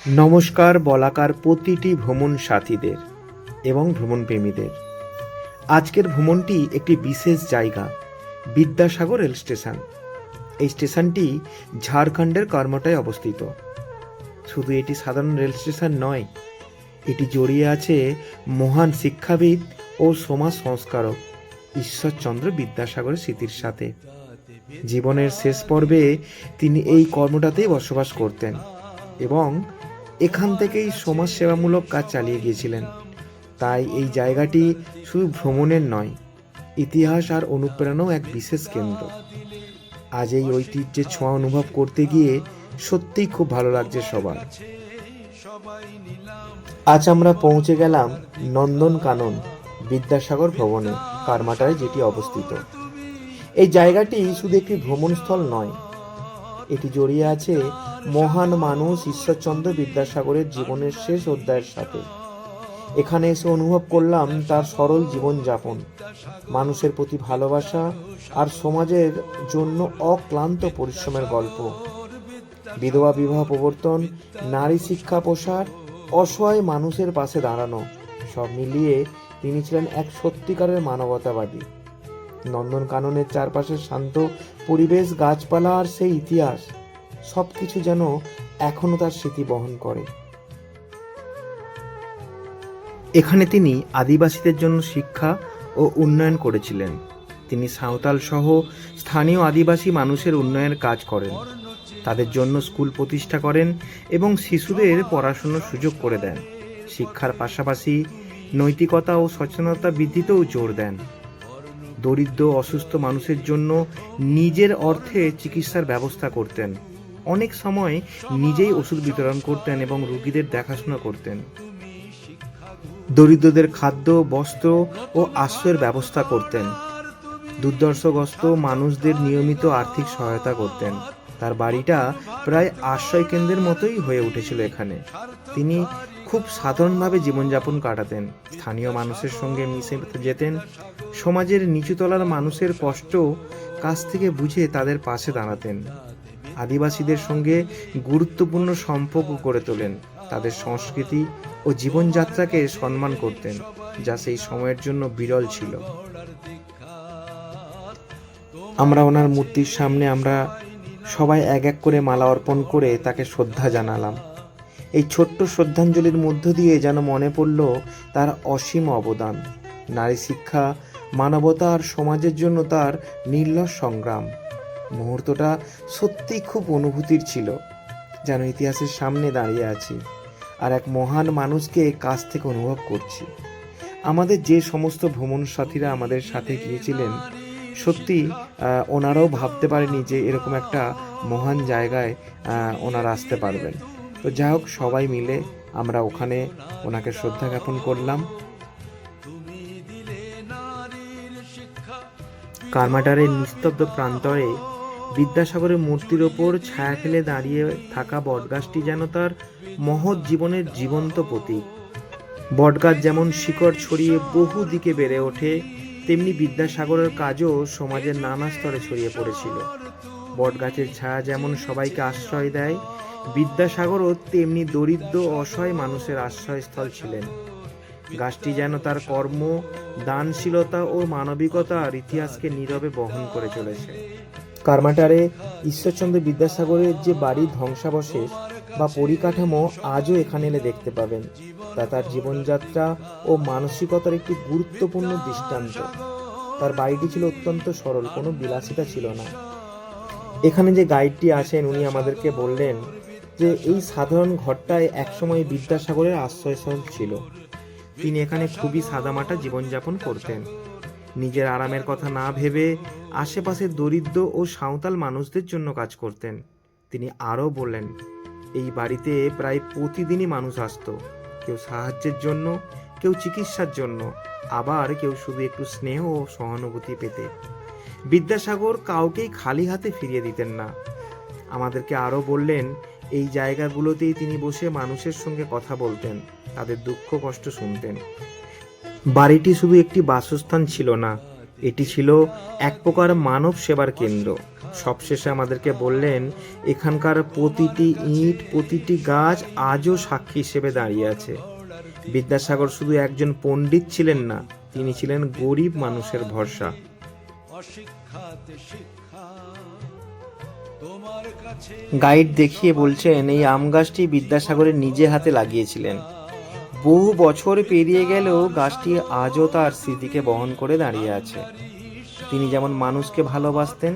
নমস্কার বলাকার প্রতিটি ভ্রমণ সাথীদের এবং ভ্রমণপ্রেমীদের। আজকের ভ্রমণটি একটি বিশেষ জায়গা, বিদ্যাসাগর রেল স্টেশন। এই স্টেশনটি ঝাড়খণ্ডের কর্মটায় অবস্থিত। শুধু এটি সাধারণ রেল স্টেশন নয়, এটি জড়িয়ে আছে মহান শিক্ষাবিদ ও সমাজ সংস্কারক ঈশ্বরচন্দ্র বিদ্যাসাগরের স্মৃতির সাথে। জীবনের শেষ পর্বে তিনি এই কর্মটাতেই বসবাস করতেন এবং এখান থেকেই সমাজসেবামূলক কাজ চালিয়ে গিয়েছিলেন। তাই এই জায়গাটি শুধু ভ্রমণের নয়, ইতিহাস আর অনুপ্রেরণাও এক বিশেষ কেন্দ্র। আজ এই ঐতিহ্যের ছোঁয়া অনুভব করতে গিয়ে সত্যিই খুব ভালো লাগছে সবার। আজ আমরা পৌঁছে গেলাম নন্দনকানন বিদ্যাসাগর ভবনে, কারমাটায় যেটি অবস্থিত। এই জায়গাটি শুধু একটি ভ্রমণস্থল নয়, এটি জড়িয়ে আছে মহান মানুষ ঈশ্বরচন্দ্র বিদ্যাসাগরের জীবনের শেষ অধ্যায়ের সাথে। এখানে এসে অনুভব করলাম তার সরল জীবনযাপন, মানুষের প্রতি ভালোবাসা আর সমাজের জন্য অক্লান্ত পরিশ্রমের গল্প। বিধবা বিবাহ প্রবর্তন, নারী শিক্ষা প্রসার, অসহায় মানুষের পাশে দাঁড়ানো, সব মিলিয়ে তিনি ছিলেন এক সত্যিকারের মানবতাবাদী। নন্দনকাননের চারপাশের শান্ত পরিবেশ, গাছপালা আর সেই ইতিহাস, সবকিছু যেন এখনো তার স্মৃতি বহন করে। এখানে তিনি আদিবাসীদের জন্য শিক্ষা ও উন্নয়ন করেছিলেন। তিনি সাঁওতাল সহ স্থানীয় আদিবাসী মানুষের উন্নয়নের কাজ করেন, তাদের জন্য স্কুল প্রতিষ্ঠা করেন এবং শিশুদের পড়াশোনার সুযোগ করে দেন। শিক্ষার পাশাপাশি নৈতিকতা ও সচেতনতা বৃদ্ধিতেও জোর দেন। দরিদ্র অসুস্থ মানুষের জন্য নিজের অর্থে চিকিৎসার ব্যবস্থা করতেন। অনেক সময় নিজেই ওষুধ বিতরণ করতেন এবং রোগীদের দেখাশোনা করতেন। দরিদ্রদের খাদ্য, বস্ত্র ও আশ্রয়ের ব্যবস্থা করতেন। দুর্দশাগ্রস্ত মানুষদের নিয়মিত আর্থিক সহায়তা করতেন। তার বাড়িটা প্রায় আশ্রয় কেন্দ্রের মতোই হয়ে উঠেছিল এখানে। তিনি খুব সাধারণভাবে জীবনযাপন কাটাতেন, স্থানীয় মানুষের সঙ্গে মিশে যেতেন, সমাজের নিচুতলার মানুষের কষ্ট কাছ থেকে বুঝে তাদের পাশে দাঁড়াতেন। আদিবাসীদের সঙ্গে গুরুত্বপূর্ণ সম্পর্ক গড়ে তোলেন, তাদের সংস্কৃতি ও জীবনযাত্রাকে সম্মান করতেন, যা সেই সময়ের জন্য বিরল ছিল। আমরা ওনার মূর্তির সামনে আমরা সবাই এক এক করে মালা অর্পণ করে তাকে শ্রদ্ধা জানালাম। এই ছোট্ট শ্রদ্ধাঞ্জলির মধ্য দিয়ে যেন মনে পড়ল তার অসীম অবদান, নারী শিক্ষা, মানবতা আর সমাজের জন্য তার নির্লস সংগ্রাম। মুহূর্তটা সত্যিই খুব অনুভূতির ছিল, যেন ইতিহাসের সামনে দাঁড়িয়ে আছি আর এক মহান মানুষকে কাছ থেকে অনুভব করছি। আমাদের যে সমস্ত ভ্রমণ সাথীরা আমাদের সাথে গিয়েছিলেন, সত্যি ওনারাও ভাবতে পারেনি যে এরকম একটা মহান জায়গায় ওনারা আসতে পারবেন। তো যাই হোক, সবাই মিলে আমরা ওখানে ওনাকে শ্রদ্ধা জ্ঞাপন করলাম। কারমাটারের নিস্তব্ধ প্রান্তরে বিদ্যাসাগরের মূর্তির ওপর ছায়া ফেলে দাঁড়িয়ে থাকা বটগাছটি যেন তার মহৎ জীবনের জীবন্ত প্রতীক। বটগাছ যেমন শিকড় ছড়িয়ে বহু দিকে বেড়ে ওঠে, তেমনি বিদ্যাসাগরের কাজও সমাজের নানা স্তরে ছড়িয়ে পড়েছিল। বটগাছের ছায়া যেমন সবাইকে আশ্রয় দেয়, বিদ্যাসাগরও তেমনি দরিদ্র অসহায় মানুষের আশ্রয়স্থল ছিলেন। গাছটি যেন তার কর্ম, দানশীলতা ও মানবিকতার ইতিহাসকে নীরবে বহন করে চলেছে। কারমাটারে ঈশ্বরচন্দ্র বিদ্যাসাগরের যে বাড়ির ধ্বংসাবশেষ বা পরিকাঠামো আজও এখানে এলে দেখতে পাবেন, তা তার জীবনযাত্রা ও মানসিকতার একটি গুরুত্বপূর্ণ দৃষ্টান্ত। তার বাড়িটি ছিল অত্যন্ত সরল, কোনো বিলাসিতা ছিল না। এখানে যে গাইডটি আছেন, উনি আমাদেরকে বললেন যে এই সাধারণ ঘরটায় একসময় বিদ্যাসাগরের আশ্রয়স্থল ছিল। তিনি এখানে খুবই সাদামাটা জীবনযাপন করতেন, নিজের আরামের কথা না ভেবে আশেপাশের দরিদ্র ও সাঁওতাল মানুষদের জন্য কাজ করতেন। তিনি আরও বললেন, এই বাড়িতে প্রায় প্রতিদিনই মানুষ আসতো, কেউ সাহায্যের জন্য, কেউ চিকিৎসার জন্য, আবার কেউ শুধু একটু স্নেহ ও সহানুভূতি পেতে। বিদ্যাসাগর কাউকেই খালি হাতে ফিরিয়ে দিতেন না। আমাদেরকে আরও বললেন, এই জায়গাগুলোতেই তিনি বসে মানুষের সঙ্গে কথা বলতেন, তাদের দুঃখ কষ্ট শুনতেন। বাড়িটি শুধু একটি বাসস্থান ছিল না, এটি ছিল এক প্রকার মানব সেবার কেন্দ্র। সবশেষে আমাদেরকে বললেন, এখানকার প্রতিটি ইট, প্রতিটি গাছ আজও সাক্ষী হিসেবে দাঁড়িয়ে আছে। বিদ্যাসাগর শুধু একজন পণ্ডিত ছিলেন না, তিনি ছিলেন গরিব মানুষের ভরসা। গাইড দেখিয়ে বলছেন, এই আম গাছটি বিদ্যাসাগরের নিজে হাতে লাগিয়েছিলেন। বহু বছর পেরিয়ে গেলেও গাছটি আজও তার স্মৃতিকে বহন করে দাঁড়িয়ে আছে। তিনি যেমন মানুষকে ভালোবাসতেন,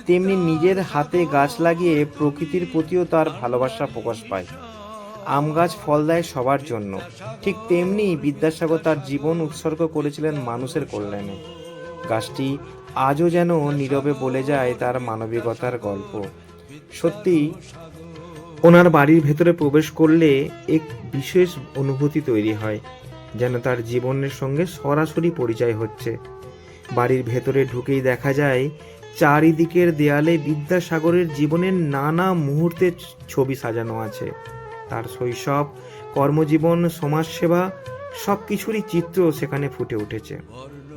তেমনি নিজের হাতে গাছ লাগিয়ে প্রকৃতির প্রতিও তার ভালোবাসা প্রকাশ পায়। আম গাছ ফল দেয় সবার জন্য, ঠিক তেমনি বিদ্যাসাগর তার জীবন উৎসর্গ করেছিলেন মানুষের কল্যাণে। গাছটি আজও যেন নীরবে বলে যায় তার মানবিকতার গল্প। সত্যি, ওনার বাড়ির ভেতরে প্রবেশ করলে এক বিশেষ অনুভূতি তৈরি হয়, যেন তার জীবনের সঙ্গে সরাসরি পরিচয় হচ্ছে। বাড়ির ভেতরে ঢুকেই দেখা যায় চারিদিকের দেয়ালে বিদ্যাসাগরের জীবনের নানা মুহূর্তের ছবি সাজানো আছে। তার শৈশব, কর্মজীবন, সমাজসেবা সব কিছুরই চিত্র সেখানে ফুটে উঠেছে।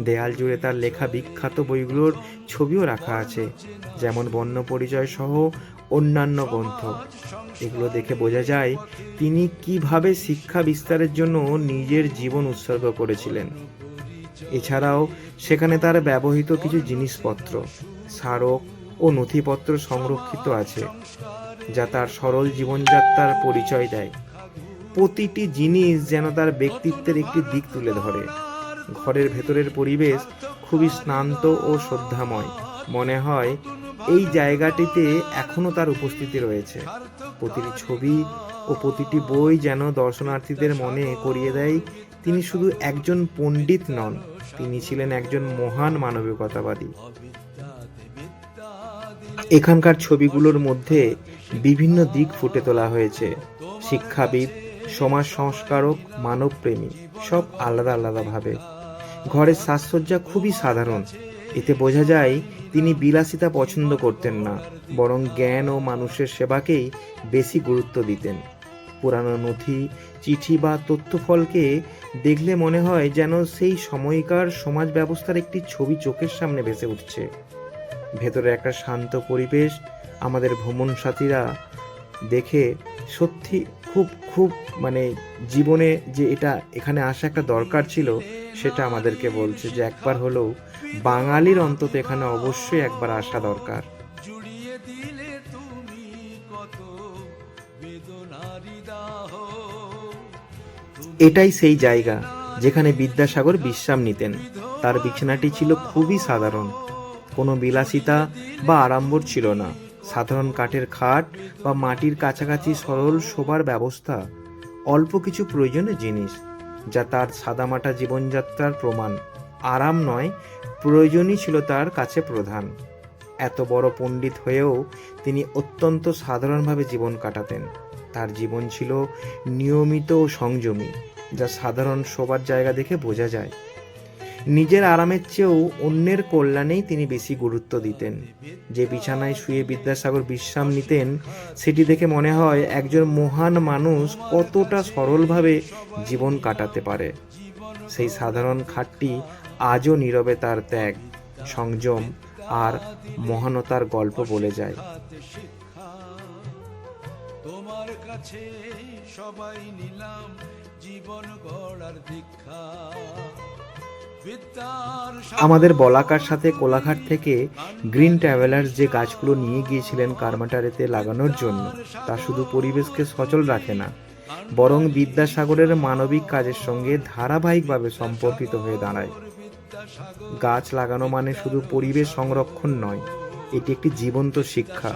দেয়াল জুড়ে তার লেখা বিখ্যাত বইগুলোর ছবিও রাখা আছে, যেমন বর্ণপরিচয় সহ অন্যান্য গ্রন্থ। এগুলো দেখে বোঝা যায় তিনি কিভাবে শিক্ষা বিস্তারের জন্য নিজের জীবন উৎসর্গ করেছিলেন। এছাড়াও সেখানে তার ব্যবহৃত কিছু জিনিসপত্র, স্মারক ও নথিপত্র সংরক্ষিত আছে, যা তার সরল জীবনযাত্রার পরিচয় দেয়। প্রতিটি জিনিস যেন তার ব্যক্তিত্বের একটি দিক তুলে ধরে। ঘরের ভেতরের পরিবেশ খুবই শান্ত ও শ্রদ্ধাময়। মনে হয় এই জায়গাটিতে এখনো তার উপস্থিতি রয়েছে। প্রতিটি ছবি ও প্রতিটি বই যেন দর্শনার্থীদের মনে করিয়ে দেয় তিনি শুধু একজন পণ্ডিত নন, তিনি ছিলেন একজন মহান মানবিকতাবাদী। এখানকার ছবিগুলোর মধ্যে বিভিন্ন দিক ফুটে তোলা হয়েছে। শিক্ষাবিদ, সমাজ সংস্কারক, মানবপ্রেমী, সব আলাদা আলাদাভাবে। ঘরের সাজসজ্জা খুবই সাধারণ। এতে বোঝা যায় তিনি বিলাসিতা পছন্দ করতেন না, বরং জ্ঞান ও মানুষের সেবাকেই বেশি গুরুত্ব দিতেন। পুরানো নথি, চিঠি বা তথ্যফলকে দেখলে মনে হয় যেন সেই সময়কার সমাজ ব্যবস্থার একটি ছবি চোখের সামনে ভেসে উঠছে। ভেতরে একটা শান্ত পরিবেশ আমাদের ভ্রমণ সাথীরা দেখে সত্যি খুব জীবনে যে এটা এখানে আসা একটা দরকার ছিল, সেটা আমাদেরকে বলছে যে একবার হলেও বাঙালির অন্তত এখানে অবশ্যই একবার আসা দরকার। এটাই সেই জায়গা যেখানে বিদ্যাসাগর বিশ্রাম নিতেন। তার বিছানাটি ছিল খুবই সাধারণ, কোনো বিলাসিতা বা আড়ম্বর ছিল না। সাধারণ কাঠের খাট বা মাটির কাছাকাছি সরল শোবার ব্যবস্থা, অল্প কিছু প্রয়োজনীয় জিনিস, যা তার সাদামাটা জীবনযাত্রার প্রমাণ। আরাম নয়, প্রয়োজনই ছিল তার কাছে প্রধান। এত বড় পণ্ডিত হয়েও তিনি অত্যন্ত সাধারণভাবে জীবন কাটাতেন। তার জীবন ছিল নিয়মিত ও সংযমী, যা সাধারণ শোবার জায়গা দেখে বোঝা যায়। নিজের আরামের চেয়েও অন্যের কল্যাণেই তিনি বেশি গুরুত্ব দিতেন। যে বিছানায় শুয়ে বিদ্যাসাগর বিশ্রাম নিতেন, সেটি দেখে মনে হয় একজন মহান মানুষ কতটা সরলভাবে জীবন কাটাতে পারে। সেই সাধারণ খাটটি আজও নীরবে তার ত্যাগ, সংযম আর মহানতার গল্প বলে যায়। তোমার কাছে সবাই নিলাম জীবন গড়ার দীক্ষা। আমাদের বলাকার সাথে কোলাঘাট থেকে গ্রিন ট্রাভেলার্স যে গাছগুলো নিয়ে গিয়েছিলেন কারমাটারেতে লাগানোর জন্য, তা শুধু পরিবেশকে সচল রাখে না, বরং বিদ্যাসাগরের মানবিক কাজের সঙ্গে ধারাবাহিকভাবে সম্পর্কিত হয়ে দাঁড়ায়। গাছ লাগানো মানে শুধু পরিবেশ সংরক্ষণ নয়, এটি একটি জীবন্ত শিক্ষা।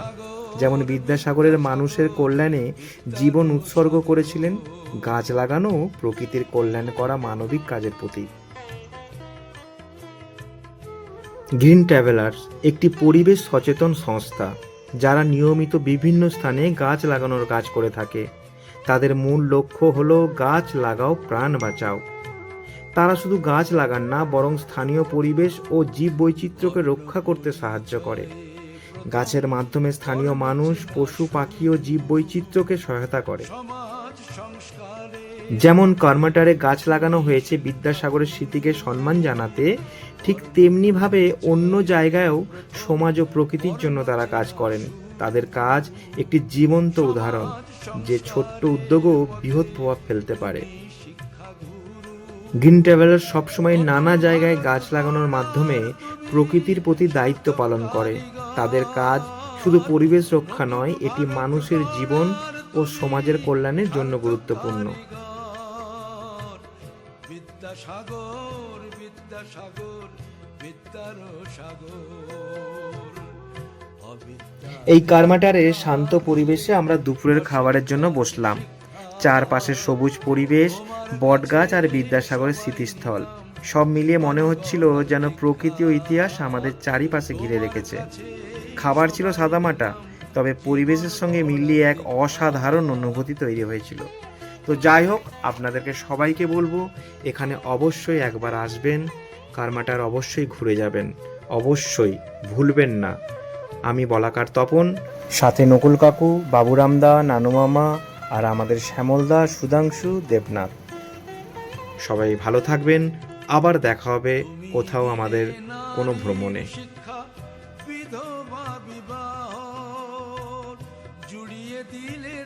যেমন বিদ্যাসাগরের মানুষের কল্যাণে জীবন উৎসর্গ করেছিলেন, গাছ লাগানো প্রকৃতির কল্যাণ করা মানবিক কাজের প্রতীক। গ্রিন ট্রাভেলার্স একটি পরিবেশ সচেতন সংস্থা, যারা নিয়মিত বিভিন্ন স্থানে গাছ লাগানোর কাজ করে থাকে। তাদের মূল লক্ষ্য হলো গাছ লাগাও, প্রাণ বাঁচাও। তারা শুধু গাছ লাগান না, বরং স্থানীয় পরিবেশ ও জীববৈচিত্র্যকে রক্ষা করতে সাহায্য করে। গাছের মাধ্যমে স্থানীয় মানুষ, পশু, পাখি ও জীববৈচিত্র্যকে সহায়তা করে। যেমন কর্মাটারে গাছ লাগানো হয়েছে বিদ্যাসাগরের স্মৃতিকে সম্মান জানাতে, ঠিক তেমনিভাবে অন্য জায়গায়ও সমাজ ও প্রকৃতির জন্য তারা কাজ করেন। তাদের কাজ একটি জীবন্ত উদাহরণ যে ছোট্ট উদ্যোগও বৃহৎ প্রভাব ফেলতে পারে। গ্রিন ট্রাভেলার সবসময় নানা জায়গায় গাছ লাগানোর মাধ্যমে প্রকৃতির প্রতি দায়িত্ব পালন করে। তাদের কাজ শুধু পরিবেশ রক্ষা নয়, এটি মানুষের জীবন ও সমাজের কল্যাণের জন্য গুরুত্বপূর্ণ। এই কারমাটারে শান্ত পরিবেশে আমরা দুপুরের খাবারের জন্য বসলাম। চারপাশে সবুজ পরিবেশ, বটগাছ আর বিদ্যাসাগরের স্মৃতিস্থল, সব মিলিয়ে মনে হচ্ছিল যেন প্রকৃতি ও ইতিহাস আমাদের চারিপাশে ঘিরে রেখেছে। খাবার ছিল সাদামাটা, তবে পরিবেশের সঙ্গে মিলিয়ে এক অসাধারণ অনুভূতি তৈরি হয়েছিল। তো যাই হোক, আপনাদেরকে সবাইকে বলবো এখানে অবশ্যই একবার আসবেন, কারমাটার অবশ্যই ঘুরে যাবেন, অবশ্যই ভুলবেন না। আমি বলাকার তপন, সাথে নকুল কাকু, বাবুরামদা, নানু মামা আর আমাদের শ্যামলদা, সুধাংশু, দেবনাথ। সবাই ভালো থাকবেন, আবার দেখা হবে কোথাও আমাদের কোনো ভ্রমণে। জুড়িয়ে দিলে